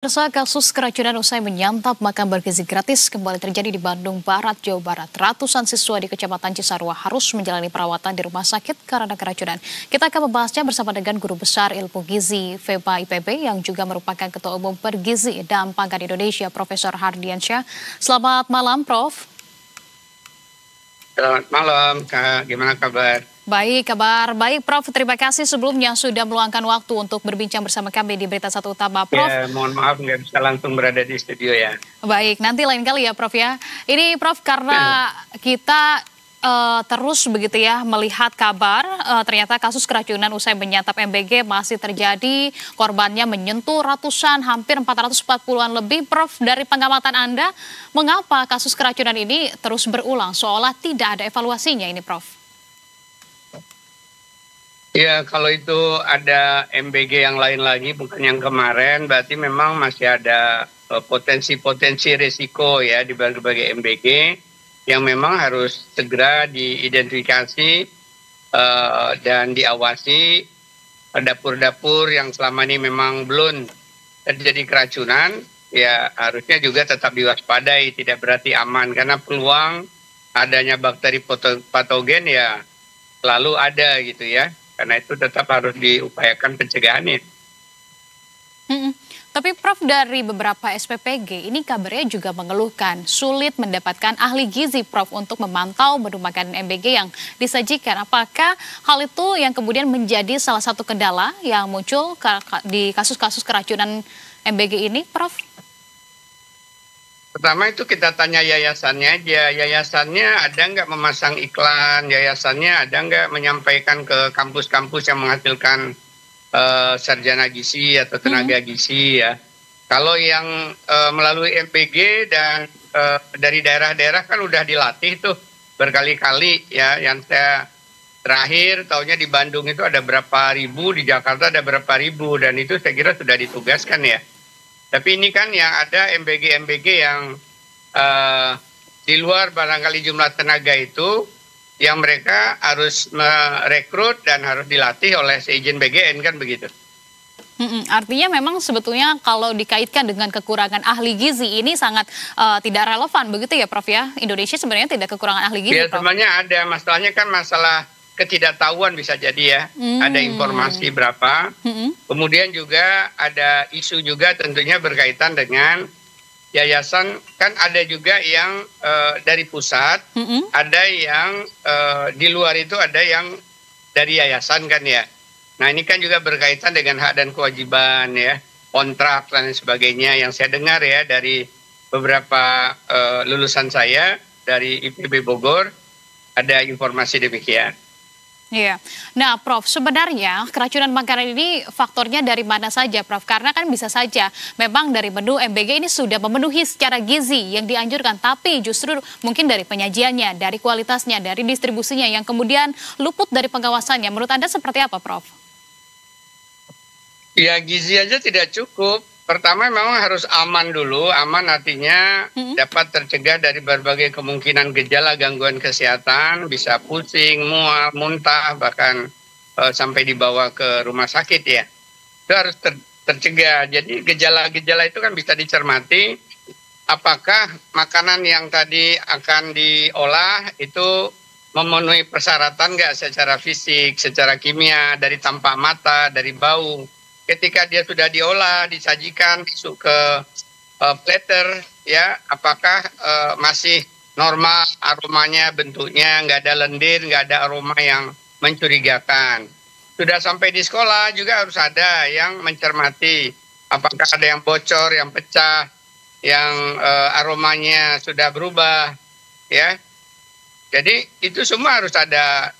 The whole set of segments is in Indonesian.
Pemirsa, kasus keracunan usai menyantap makan bergizi gratis kembali terjadi di Bandung Barat, Jawa Barat. Ratusan siswa di Kecamatan Cisarua harus menjalani perawatan di rumah sakit karena keracunan. Kita akan membahasnya bersama dengan Guru Besar Ilmu Gizi FEBA IPB yang juga merupakan Ketua Umum Pergizi dan Pangan Indonesia, Profesor Hardiansyah. Selamat malam, Prof. Selamat malam, Kak. Gimana kabar? Baik, kabar baik, Prof. Terima kasih sebelumnya sudah meluangkan waktu untuk berbincang bersama kami di Berita Satu Utama, Prof. Ya, mohon maaf nggak bisa langsung berada di studio ya. Baik, nanti lain kali ya, Prof ya. Ini, Prof, karena kita terus begitu ya melihat kabar ternyata kasus keracunan usai menyantap MBG masih terjadi, korbannya menyentuh ratusan, hampir 440-an lebih. Prof, dari pengamatan Anda, mengapa kasus keracunan ini terus berulang seolah tidak ada evaluasinya ini, Prof? Ya, kalau itu ada MBG yang lain lagi, bukan yang kemarin, berarti memang masih ada potensi-potensi risiko ya di berbagai MBG yang memang harus segera diidentifikasi dan diawasi. Dapur-dapur yang selama ini memang belum terjadi keracunan, ya harusnya juga tetap diwaspadai, tidak berarti aman, karena peluang adanya bakteri patogen ya selalu ada gitu ya. Karena itu tetap harus diupayakan pencegahannya. Tapi Prof, dari beberapa SPPG ini kabarnya juga mengeluhkan sulit mendapatkan ahli gizi, Prof, untuk memantau menu makanan MBG yang disajikan. Apakah hal itu yang kemudian menjadi salah satu kendala yang muncul di kasus-kasus keracunan MBG ini, Prof? Pertama itu kita tanya yayasannya aja. Yayasannya ada nggak memasang iklan? Yayasannya ada nggak menyampaikan ke kampus-kampus yang menghasilkan sarjana gizi atau tenaga gizi ya? Kalau yang melalui MPG dan dari daerah-daerah kan udah dilatih tuh berkali-kali ya. Yang saya terakhir tahunya di Bandung itu ada berapa ribu, di Jakarta ada berapa ribu, dan itu saya kira sudah ditugaskan ya. Tapi ini kan yang ada MBG-MBG yang di luar barangkali jumlah tenaga itu, yang mereka harus merekrut dan harus dilatih oleh seizin BGN, kan begitu. Artinya memang sebetulnya kalau dikaitkan dengan kekurangan ahli gizi ini sangat tidak relevan begitu ya, Prof ya? Indonesia sebenarnya tidak kekurangan ahli gizi, Ya, Prof? sebenarnya ada. Masalahnya kan masalah ketidaktahuan bisa jadi ya. Ada informasi berapa. Kemudian juga ada isu juga tentunya berkaitan dengan yayasan. Kan ada juga yang dari pusat, ada yang di luar itu, ada yang dari yayasan kan ya. Nah, ini kan juga berkaitan dengan hak dan kewajiban ya, kontrak dan sebagainya, yang saya dengar ya dari beberapa lulusan saya dari IPB Bogor, ada informasi demikian. Iya. Nah, Prof, sebenarnya keracunan makanan ini faktornya dari mana saja, Prof? Karena kan bisa saja memang dari menu MBG ini sudah memenuhi secara gizi yang dianjurkan, tapi justru mungkin dari penyajiannya, dari kualitasnya, dari distribusinya yang kemudian luput dari pengawasannya. Menurut Anda seperti apa, Prof? Ya, gizi aja tidak cukup. Pertama memang harus aman dulu. Aman artinya dapat tercegah dari berbagai kemungkinan gejala gangguan kesehatan, bisa pusing, mual, muntah, bahkan sampai dibawa ke rumah sakit ya. Itu harus tercegah. Jadi gejala-gejala itu kan bisa dicermati. Apakah makanan yang tadi akan diolah itu memenuhi persyaratan nggak secara fisik, secara kimia, dari tampak mata, dari bau. Ketika dia sudah diolah, disajikan, masuk ke platter, ya, apakah masih normal aromanya, bentuknya, nggak ada lendir, nggak ada aroma yang mencurigakan. Sudah sampai di sekolah juga harus ada yang mencermati, apakah ada yang bocor, yang pecah, yang aromanya sudah berubah, ya. Jadi itu semua harus ada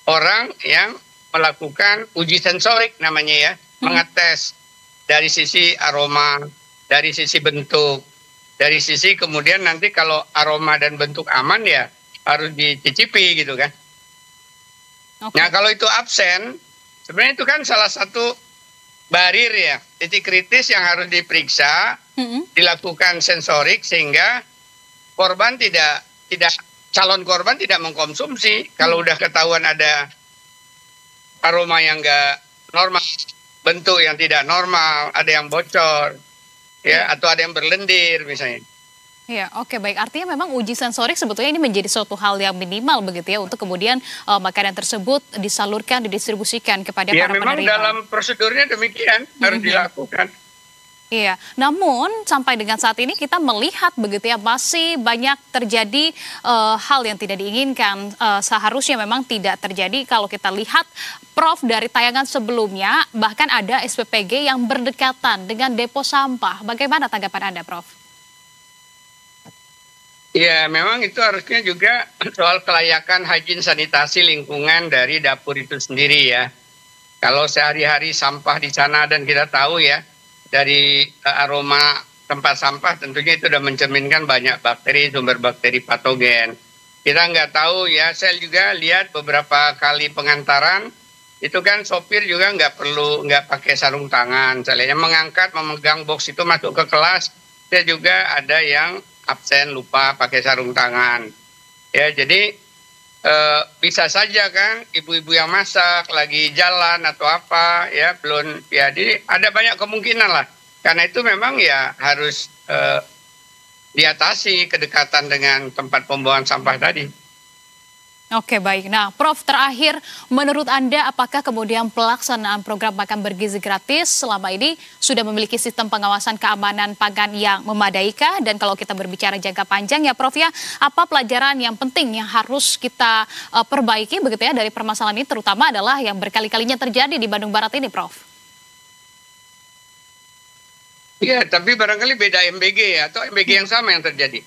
orang yang melakukan uji sensorik namanya ya, mengetes dari sisi aroma, dari sisi bentuk, dari sisi kemudian nanti kalau aroma dan bentuk aman ya harus dicicipi gitu kan. Nah, kalau itu absen, sebenarnya itu kan salah satu barir ya, titik kritis yang harus diperiksa, dilakukan sensorik sehingga korban calon korban tidak mengkonsumsi. Kalau udah ketahuan ada aroma yang nggak normal, bentuk yang tidak normal, ada yang bocor, ya, atau ada yang berlendir misalnya. Ya, oke, baik. Artinya memang uji sensorik sebetulnya ini menjadi suatu hal yang minimal begitu ya untuk kemudian makanan tersebut disalurkan, didistribusikan kepada Ya, para memang penerima. dalam prosedurnya demikian harus dilakukan. Iya, namun sampai dengan saat ini kita melihat begitu ya masih banyak terjadi hal yang tidak diinginkan. Seharusnya memang tidak terjadi kalau kita lihat Prof dari tayangan sebelumnya bahkan ada SPPG yang berdekatan dengan depo sampah. Bagaimana tanggapan Anda, Prof? Ya, memang itu harusnya juga soal kelayakan higien sanitasi lingkungan dari dapur itu sendiri ya. Kalau sehari-hari sampah di sana dan kita tahu ya, dari aroma tempat sampah tentunya itu sudah mencerminkan banyak bakteri, sumber bakteri patogen. Kita nggak tahu ya, saya juga lihat beberapa kali pengantaran, itu kan sopir juga nggak pakai sarung tangan. Misalnya mengangkat, memegang box itu masuk ke kelas, saya juga ada yang absen, lupa pakai sarung tangan. Ya, jadi bisa saja kan ibu-ibu yang masak lagi jalan atau apa ya belum ya, jadi ada banyak kemungkinan lah. Karena itu memang ya harus diatasi kedekatan dengan tempat pembuangan sampah tadi. Oke, baik. Nah, Prof, terakhir menurut Anda apakah kemudian pelaksanaan program makan bergizi gratis selama ini sudah memiliki sistem pengawasan keamanan pangan yang memadai kah? Dan kalau kita berbicara jangka panjang ya Prof ya, apa pelajaran yang penting yang harus kita perbaiki begitu ya dari permasalahan ini, terutama adalah yang berkali-kalinya terjadi di Bandung Barat ini, Prof? Iya, tapi barangkali beda MBG ya, atau MBG yang sama yang terjadi.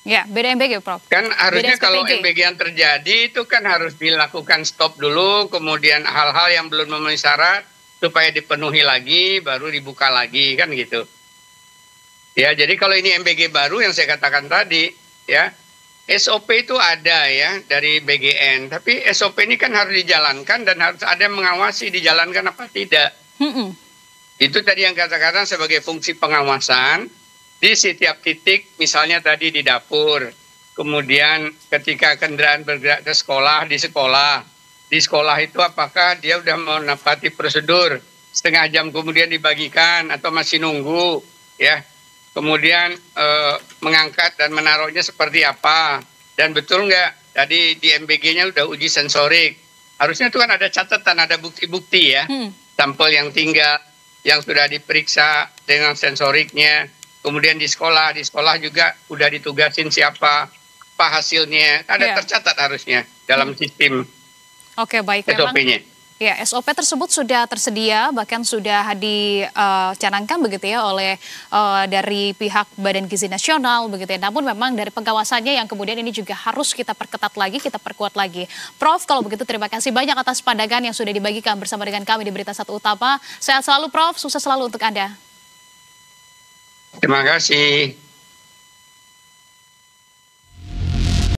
Ya, beda MBG, Prof. Kan harusnya Beda kalau SPPG. MBG yang terjadi itu kan harus dilakukan stop dulu, kemudian hal-hal yang belum memenuhi syarat supaya dipenuhi lagi, baru dibuka lagi, kan gitu. Ya, jadi kalau ini MBG baru yang saya katakan tadi, ya, SOP itu ada ya dari BGN, tapi SOP ini kan harus dijalankan dan harus ada yang mengawasi dijalankan apa tidak. Itu tadi yang katakan sebagai fungsi pengawasan di setiap titik, misalnya tadi di dapur, kemudian ketika kendaraan bergerak ke sekolah, di sekolah itu apakah dia sudah menepati prosedur, setengah jam kemudian dibagikan atau masih nunggu, ya. Kemudian mengangkat dan menaruhnya seperti apa, dan betul nggak tadi di MBG-nya udah uji sensorik, harusnya itu kan ada catatan, ada bukti-bukti ya, sampel yang tinggal, yang sudah diperiksa dengan sensoriknya. Kemudian di sekolah juga udah ditugasin siapa, apa hasilnya, ada tercatat harusnya dalam sistem. Oke, baik. SOP-nya. Ya, SOP tersebut sudah tersedia, bahkan sudah dicanangkan begitu ya oleh dari pihak Badan Gizi Nasional begitu ya. Namun memang dari pengawasannya yang kemudian ini juga harus kita perketat lagi, kita perkuat lagi. Prof, kalau begitu terima kasih banyak atas pandangan yang sudah dibagikan bersama dengan kami di Berita Satu Utama. Sehat selalu, Prof. Sukses selalu untuk Anda. Terima kasih.